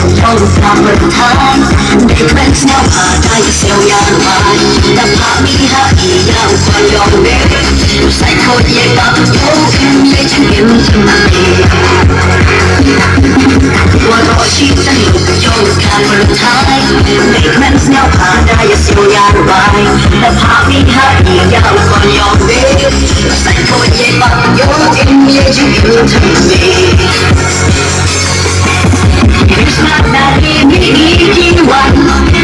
Trong cả một tháng để quen nhau ở đây siêu yang mai đập hạ mi hạ ý nhau qua dòng bể sai thôi ye tập yêu em ye chân em chân mày qua đó chỉ chân lục trong cả một tháng để quen nhau ở đây siêu yang mai đập hạ mi hạ ý nhau qua dòng bể sai thôi ye tập yêu em ye chân em chân mày Krishna dari milikiwan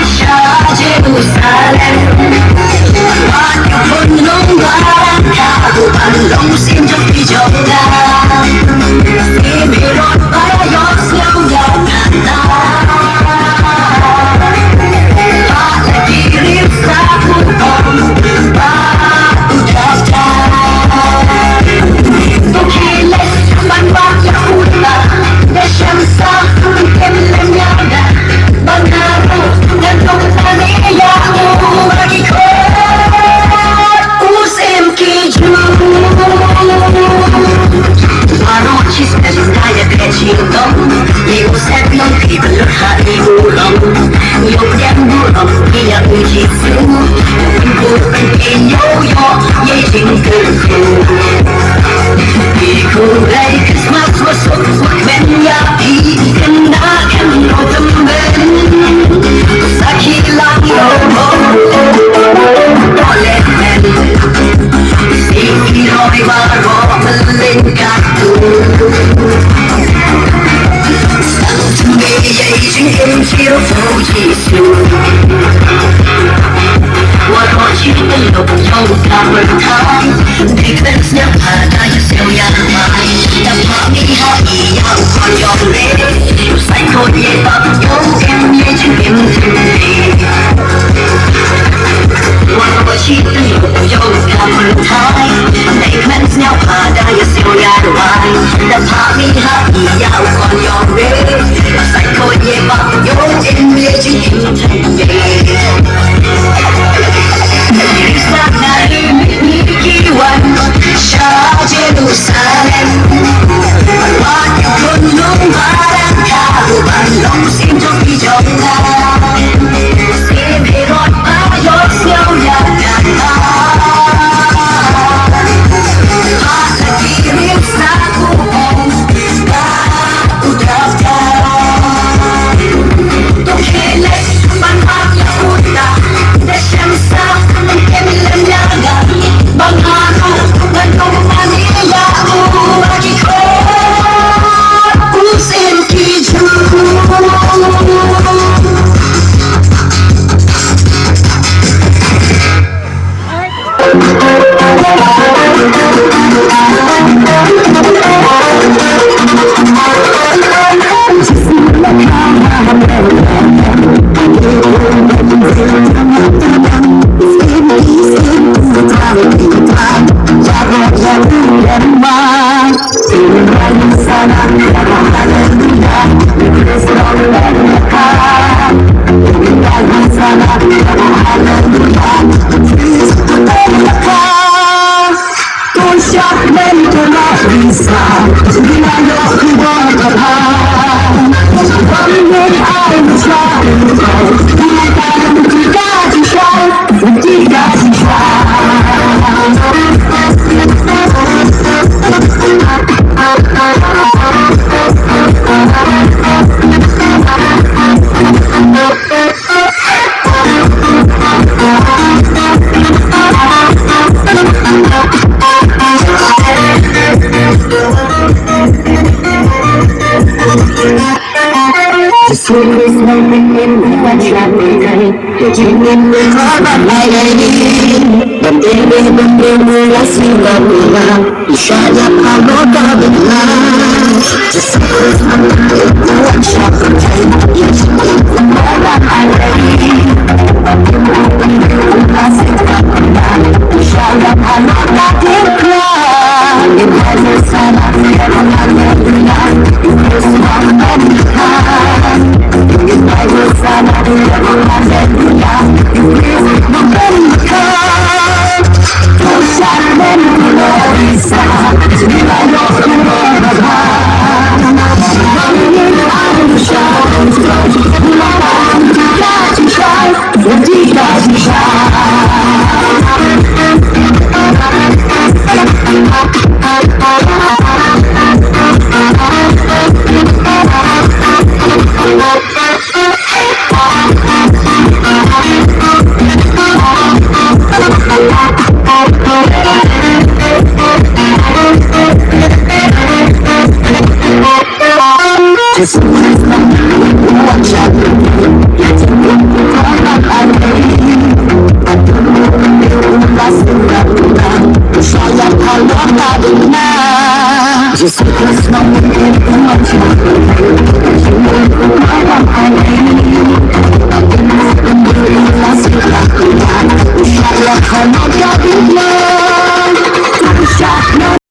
Syah Jerusalem Wanya gunung barang kabupan long xin cho phi châu ga Imirot bayot siêu yang kata Pada kirim saku om Batu daftar Tukilis ban bak Yahuda Deshem sah em lên nhà đã bằng hà ru nhân công ta nghĩ ya u bagi ko usem ki ju Aro chi se skaya ke chi dom ye usem non ki bel ha i u long yo dem bu long ki ya u chi su bu ben ki yo yo ye jing ke ku Iku lay Christmas wasuk wakben ya pi kena keno temben Sakilang yo oleh men Siki roi baro melingkatu Sang tembe ye jing em chiu fu jisu Walau cinta lục trong cả một tháng để quen nhau ở đây siêu yang mai đập hạ mi hạ ý nhau còn dòng lệ say thôi ye tập yêu em ye chân em chân mày Walau cinta lục trong cả một tháng để quen nhau ở đây siêu yang mai đập hạ mi hạ ý nhau còn dòng lệ say thôi ye tập yêu em ye chân em chân mày Krishna dari milikiwan Syah Jerusalem Wanya gunung barang kabupan long xin cho phi châu ga Imirot bayot siêu yang kata Pada kirim saku om Batu daftar Tukilis ban bak Yahuda Deshem sah em lên nhà ga bằng hà ru ngân công ta nghĩ ya u bagi ko usem ki ju Sulit memingin wajah ini ingin berkabar lagi dan ini benar-benar singgah isyarat kalau tak benar sesuatu memingin wajah ini ingin berkabar lagi isyarat kalau tak benar ingin bersama dengan dunia itu semua menikah ingin bersama dengan dunia itu memberikan besar dan luar biasa bila Saya kalau tadinya Jesus mungkin macam malam ini saya kalau tadinya